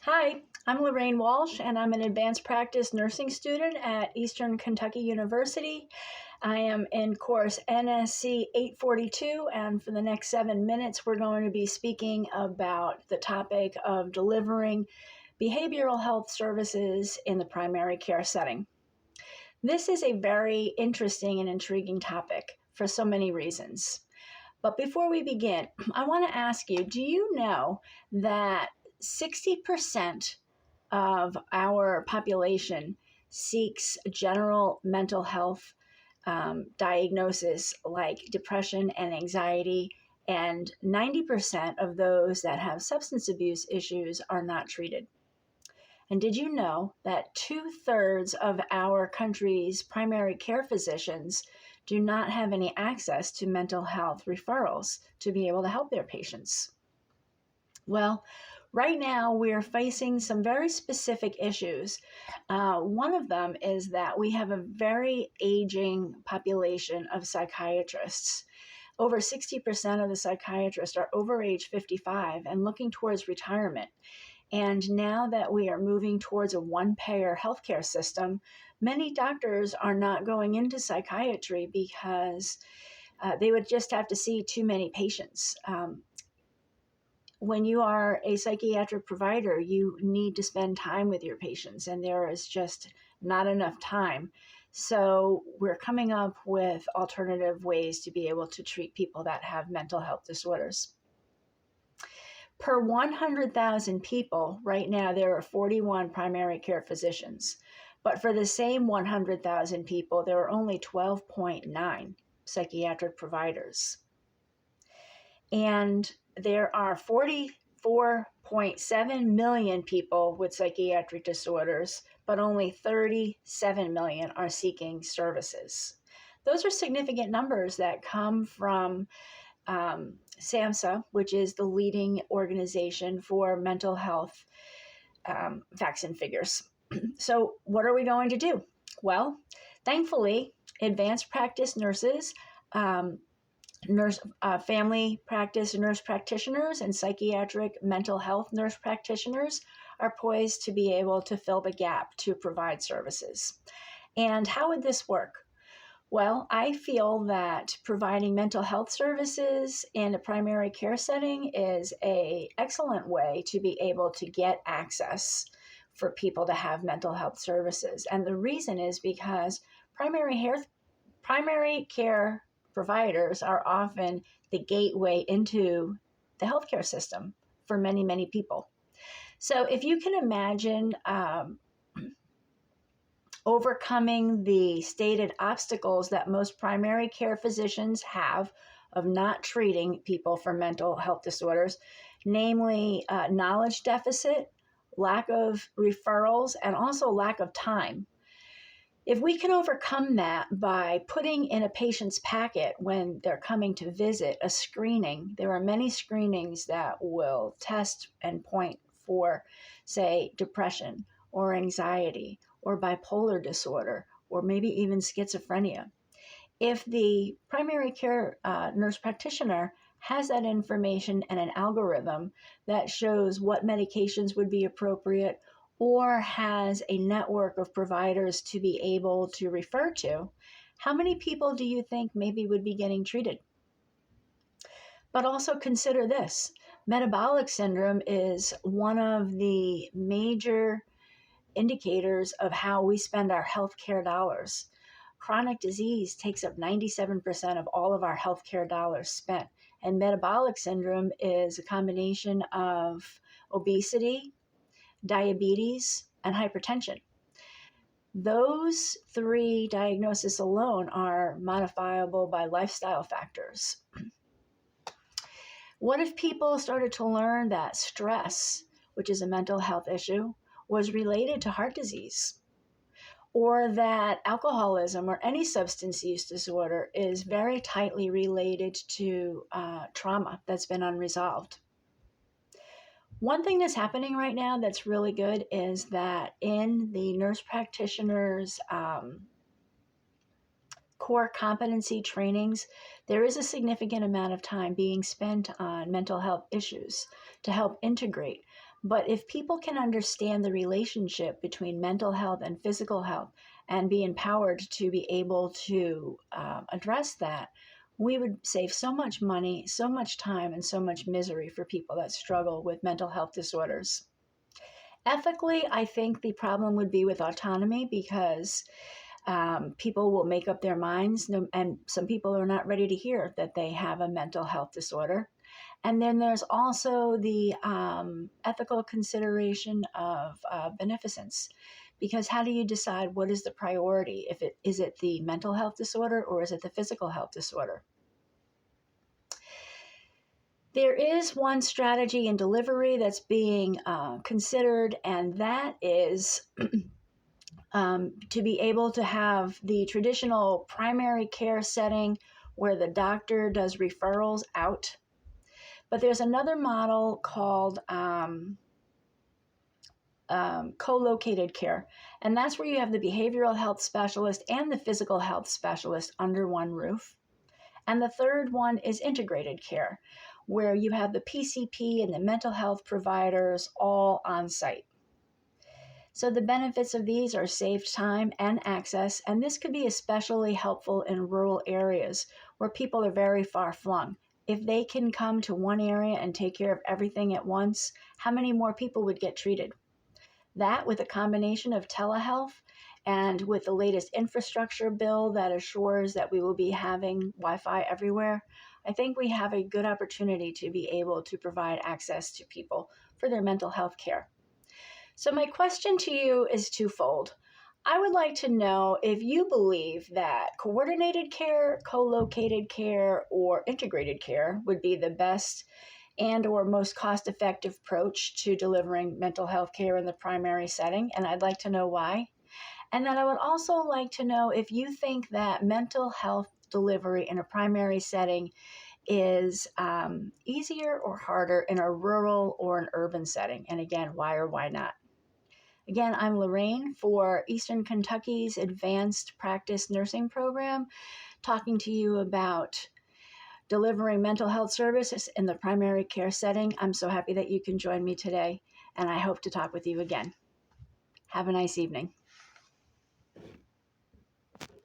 Hi, I'm Lorraine Walsh, and I'm an advanced practice nursing student at Eastern Kentucky University. I am in course NSC 842, and for the next 7 minutes, we're going to be speaking about the topic of delivering behavioral health services in the primary care setting. This is a very interesting and intriguing topic for so many reasons. But before we begin, I want to ask you, do you know that 60% of our population seeks general mental health diagnosis like depression and anxiety, and 90% of those that have substance abuse issues are not treated? And did you know that 2/3 of our country's primary care physicians do not have any access to mental health referrals to be able to help their patients? Well, right now we're facing some very specific issues. One of them is that we have a very aging population of psychiatrists. Over 60% of the psychiatrists are over age 55 and looking towards retirement. And now that we are moving towards a one-payer healthcare system, many doctors are not going into psychiatry because they would just have to see too many patients. When you are a psychiatric provider, you need to spend time with your patients, and there is just not enough time. So we're coming up with alternative ways to be able to treat people that have mental health disorders. Per 100,000 people, right now there are 41 primary care physicians. But for the same 100,000 people, there are only 12.9 psychiatric providers. And there are 44.7 million people with psychiatric disorders, but only 37 million are seeking services. Those are significant numbers that come from SAMHSA, which is the leading organization for mental health facts and figures. So what are we going to do? Well, thankfully, advanced practice nurses, family practice nurse practitioners, and psychiatric mental health nurse practitioners are poised to be able to fill the gap to provide services. And how would this work? Well, I feel that providing mental health services in a primary care setting is an excellent way to be able to get access for people to have mental health services. And the reason is because primary care providers are often the gateway into the healthcare system for many, many people. So if you can imagine overcoming the stated obstacles that most primary care physicians have of not treating people for mental health disorders, namely knowledge deficit, lack of referrals, and also lack of time. If we can overcome that by putting in a patient's packet when they're coming to visit a screening, there are many screenings that will test and point for, say, depression or anxiety or bipolar disorder, or maybe even schizophrenia. If the primary care nurse practitioner has that information and an algorithm that shows what medications would be appropriate, or has a network of providers to be able to refer to, how many people do you think maybe would be getting treated? But also consider this. Metabolic syndrome is one of the major indicators of how we spend our healthcare dollars. Chronic disease takes up 97% of all of our healthcare dollars spent. And metabolic syndrome is a combination of obesity, diabetes, and hypertension. Those three diagnoses alone are modifiable by lifestyle factors. What if people started to learn that stress, which is a mental health issue, was related to heart disease, or that alcoholism or any substance use disorder is very tightly related to trauma that's been unresolved? One thing that's happening right now that's really good is that in the nurse practitioners' core competency trainings, there is a significant amount of time being spent on mental health issues to help integrate. But if people can understand the relationship between mental health and physical health and be empowered to be able to address that, we would save so much money, so much time, and so much misery for people that struggle with mental health disorders. Ethically, I think the problem would be with autonomy because people will make up their minds, and some people are not ready to hear that they have a mental health disorder. And then there's also the ethical consideration of beneficence, because how do you decide what is the priority? Is it the mental health disorder or is it the physical health disorder? There is one strategy in delivery that's being considered, and that is to be able to have the traditional primary care setting where the doctor does referrals out. But there's another model called co-located care, and that's where you have the behavioral health specialist and the physical health specialist under one roof. And the third one is integrated care, where you have the PCP and the mental health providers all on site. So the benefits of these are saved time and access, and this could be especially helpful in rural areas where people are very far flung. If they can come to one area and take care of everything at once, how many more people would get treated? That, with a combination of telehealth and with the latest infrastructure bill that assures that we will be having Wi-Fi everywhere, I think we have a good opportunity to be able to provide access to people for their mental health care. So my question to you is twofold. I would like to know if you believe that coordinated care, co-located care, or integrated care would be the best and or most cost-effective approach to delivering mental health care in the primary setting, and I'd like to know why. And then I would also like to know if you think that mental health delivery in a primary setting is easier or harder in a rural or an urban setting, and again, why or why not? Again, I'm Lorraine for Eastern Kentucky's Advanced Practice Nursing Program, talking to you about delivering mental health services in the primary care setting. I'm so happy that you can join me today, and I hope to talk with you again. Have a nice evening.